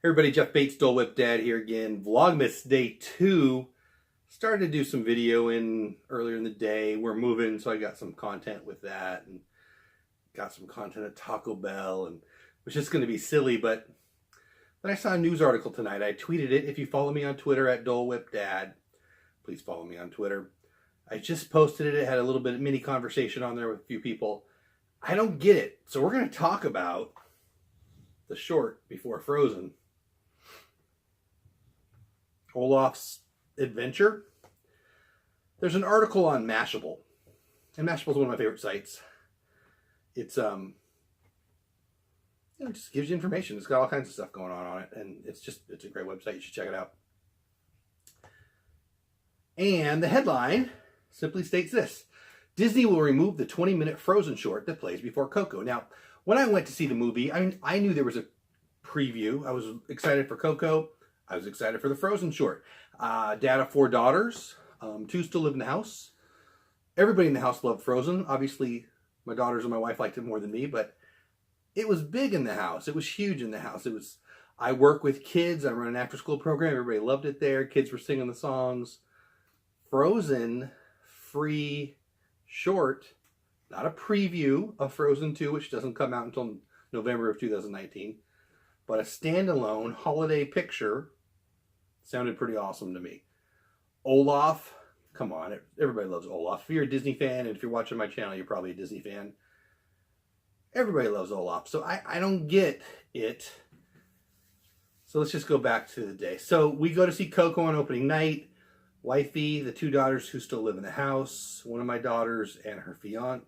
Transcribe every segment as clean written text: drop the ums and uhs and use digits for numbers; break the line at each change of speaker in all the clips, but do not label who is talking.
Hey everybody, Jeff Bates, Dole Whip Dad here again. Vlogmas Day 2. Started to do some video earlier in the day. We're moving, so I got some content with that. And got some content at Taco Bell. And it was just going to be silly, but then I saw a news article tonight. I tweeted it. If you follow me on Twitter at Dole Whip Dad, please follow me on Twitter. I just posted it. It had a little bit of mini conversation on there with a few people. I don't get it. So we're going to talk about the short before Frozen. Olaf's adventure. There's an article on Mashable, and Mashable is one of my favorite sites. It's it just gives you information. It's got all kinds of stuff going on it, and it's a great website. You should check it out. And the headline simply states this: Disney will remove the 20-minute Frozen short that plays before Coco. Now, when I went to see the movie, I knew there was a preview. I was excited for Coco. I was excited for the Frozen short. Dad of 4 daughters. 2 still live in the house. Everybody in the house loved Frozen. Obviously, my daughters and my wife liked it more than me, but it was big in the house. It was huge in the house. I work with kids. I run an after-school program. Everybody loved it there. Kids were singing the songs. Frozen free short, not a preview of Frozen 2, which doesn't come out until November of 2019, but a standalone holiday picture. Sounded pretty awesome to me. Olaf, come on, everybody loves Olaf. If you're a Disney fan, and if you're watching my channel, you're probably a Disney fan. Everybody loves Olaf, so I don't get it. So let's just go back to the day. So we go to see Coco on opening night. Wifey, the 2 daughters who still live in the house, one of my daughters and her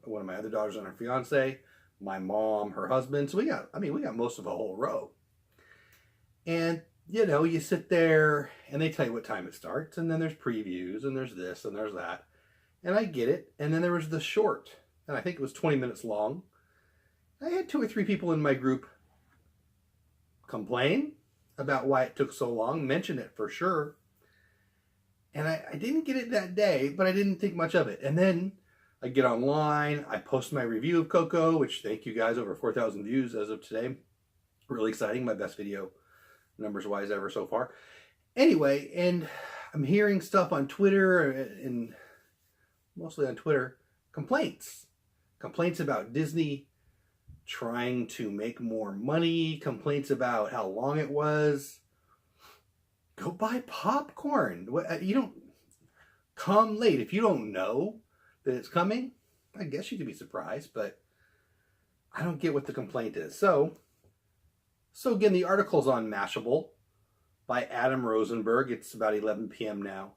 one of my other daughters and her fiance, my mom, her husband. So we got most of a whole row. And you sit there and they tell you what time it starts, and then there's previews, and there's this, and there's that. And I get it. And then there was the short, and I think it was 20 minutes long. I had 2 or 3 people in my group complain about why it took so long, mention it for sure. And I didn't get it that day, but I didn't think much of it. And then I get online, I post my review of Coco, which, thank you guys, over 4,000 views as of today. Really exciting, my best video numbers-wise ever so far. Anyway, and I'm hearing stuff on Twitter, and mostly on Twitter, complaints. Complaints about Disney trying to make more money, complaints about how long it was. Go buy popcorn. You don't come late. If you don't know that it's coming, I guess you could be surprised, but I don't get what the complaint is. So again, the article's on Mashable by Adam Rosenberg. It's about 11 p.m. now.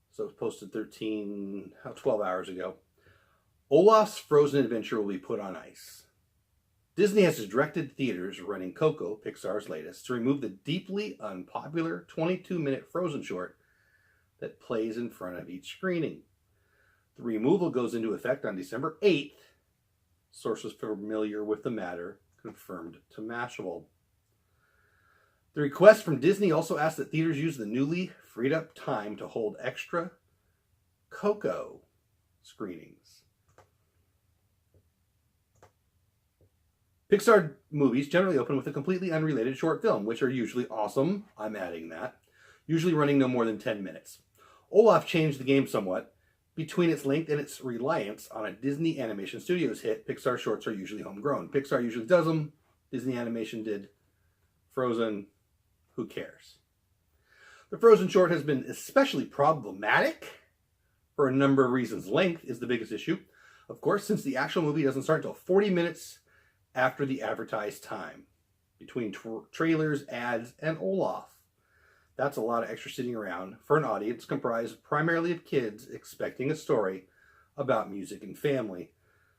So it was posted 12 hours ago. Olaf's Frozen adventure will be put on ice. Disney has directed theaters running Coco, Pixar's latest, to remove the deeply unpopular 22-minute Frozen short that plays in front of each screening. The removal goes into effect on December 8th. Sources familiar with the matter confirmed to Mashable. The request from Disney also asked that theaters use the newly freed up time to hold extra Coco screenings. Pixar movies generally open with a completely unrelated short film, which are usually awesome. I'm adding that. Usually running no more than 10 minutes. Olaf changed the game somewhat. Between its length and its reliance on a Disney Animation Studios hit, Pixar shorts are usually homegrown. Pixar usually does them. Disney Animation did. Frozen, who cares? The Frozen short has been especially problematic for a number of reasons. Length is the biggest issue, of course, since the actual movie doesn't start until 40 minutes after the advertised time, between trailers, ads, and Olaf. That's a lot of extra sitting around for an audience comprised primarily of kids expecting a story about music and family,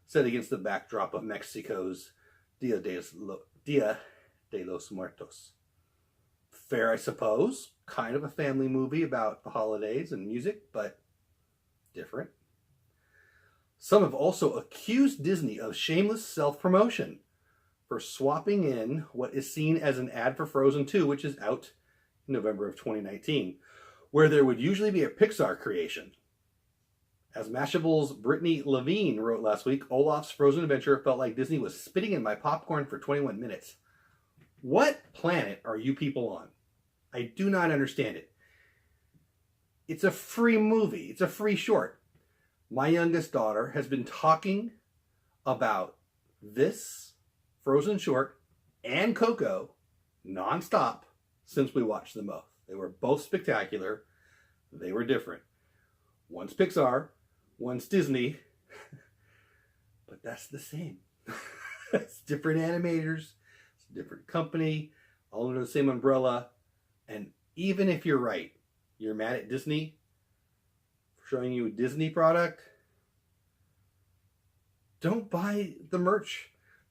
set against the backdrop of Mexico's Dia de los Muertos. Fair, I suppose. Kind of a family movie about the holidays and music, but different. Some have also accused Disney of shameless self-promotion for swapping in what is seen as an ad for Frozen 2, which is out in November of 2019, where there would usually be a Pixar creation. As Mashable's Brittany Levine wrote last week, Olaf's Frozen adventure felt like Disney was spitting in my popcorn for 21 minutes. What planet are you people on? I do not understand it. It's a free movie. It's a free short. My youngest daughter has been talking about this Frozen short and Coco nonstop since we watched them both. They were both spectacular. They were different. One's Pixar, one's Disney, but that's the same. It's different animators, it's a different company, all under the same umbrella. And even if you're right, you're mad at Disney for showing you a Disney product, don't buy the merch.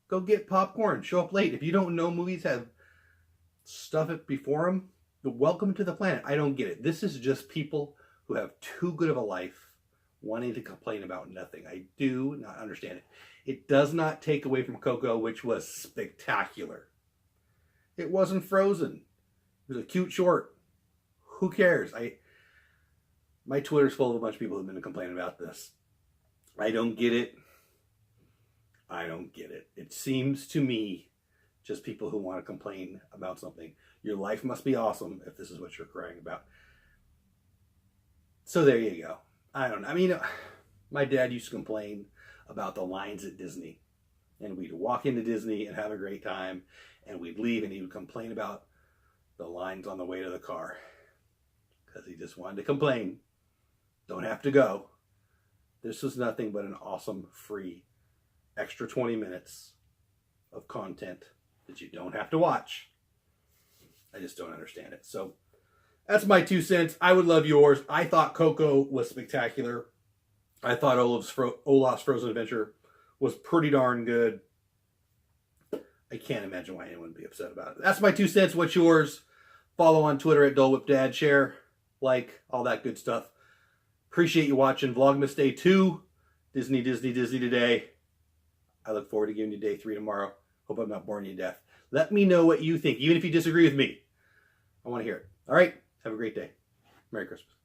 Go get popcorn. Show up late. If you don't know movies have stuff it before them, welcome to the planet. I don't get it. This is just people who have too good of a life wanting to complain about nothing. I do not understand it. It does not take away from Coco, which was spectacular. It wasn't Frozen. It was a cute short. Who cares? My Twitter's full of a bunch of people who've been complaining about this. I don't get it. I don't get it. It seems to me just people who want to complain about something. Your life must be awesome if this is what you're crying about. So there you go. I don't know. I mean, my dad used to complain about the lines at Disney. And we'd walk into Disney and have a great time. And we'd leave and he would complain about the lines on the way to the car. Because he just wanted to complain. Don't have to go. This was nothing but an awesome, free, extra 20 minutes of content that you don't have to watch. I just don't understand it. So that's my 2 cents. I would love yours. I thought Coco was spectacular. I thought Olaf's Frozen Adventure was pretty darn good. I can't imagine why anyone would be upset about it. That's my 2 cents. What's yours? Follow on Twitter at DullWhipDad. Share, like, all that good stuff. Appreciate you watching Vlogmas Day 2. Disney today. I look forward to giving you day 3 tomorrow. Hope I'm not boring you to death. Let me know what you think, even if you disagree with me. I want to hear it. All right? Have a great day. Merry Christmas.